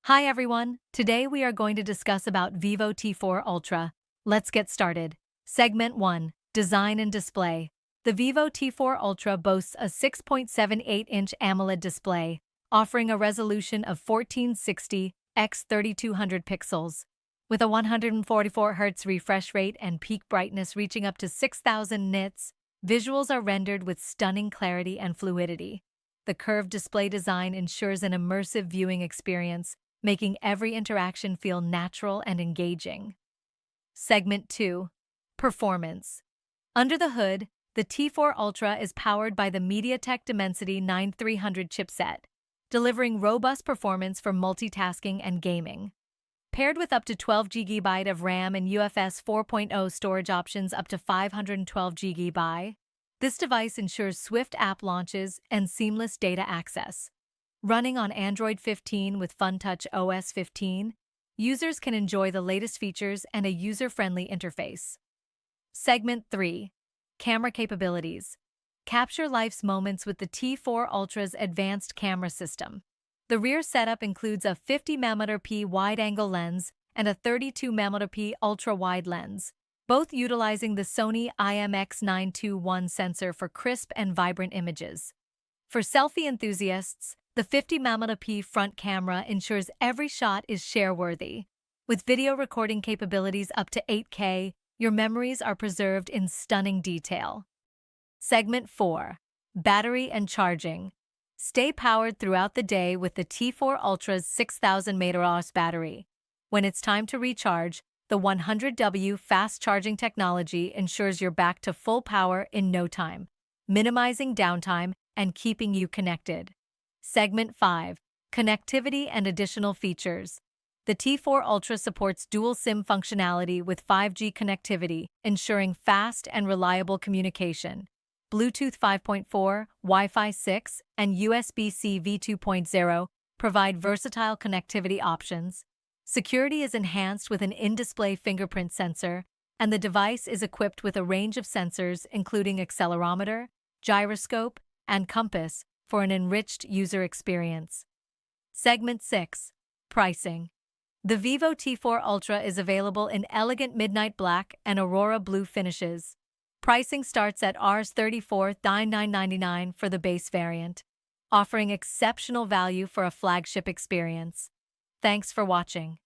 Hi everyone, today we are going to discuss about ViVO T4 Ultra. Let's get started. Segment 1. Design and Display. The ViVO T4 Ultra boasts a 6.78-inch AMOLED display, offering a resolution of 1460 x 3200 pixels. With a 144 Hz refresh rate and peak brightness reaching up to 6000 nits, visuals are rendered with stunning clarity and fluidity. The curved display design ensures an immersive viewing experience, making every interaction feel natural and engaging. Segment 2. Performance. Under the hood, the T4 Ultra is powered by the MediaTek Dimensity 9300 chipset, delivering robust performance for multitasking and gaming. Paired with up to 12 GB of RAM and UFS 4.0 storage options up to 512 GB, this device ensures swift app launches and seamless data access. Running on Android 15 with FunTouch OS 15, users can enjoy the latest features and a user-friendly interface. Segment 3. Camera Capabilities. Capture life's moments with the T4 Ultra's advanced camera system. The rear setup includes a 50mm wide-angle lens and a 32mm ultra-wide lens, both utilizing the Sony IMX921 sensor for crisp and vibrant images. For selfie enthusiasts, the 50mm front camera ensures every shot is share-worthy. With video recording capabilities up to 8K, your memories are preserved in stunning detail. Segment 4. Battery and Charging. Stay powered throughout the day with the T4 Ultra's 6000 mAh battery. When it's time to recharge, the 100W fast charging technology ensures you're back to full power in no time, minimizing downtime and keeping you connected. Segment 5. Connectivity and Additional Features. The T4 Ultra supports dual SIM functionality with 5G connectivity, ensuring fast and reliable communication. Bluetooth 5.4, Wi-Fi 6, and USB-C v2.0 provide versatile connectivity options. Security is enhanced with an in-display fingerprint sensor, and the device is equipped with a range of sensors including accelerometer, gyroscope, and compass for an enriched user experience. Segment 6. Pricing. The ViVO T4 Ultra is available in elegant midnight black and aurora blue finishes. Pricing starts at Rs. 34,999 for the base variant, offering exceptional value for a flagship experience. Thanks for watching.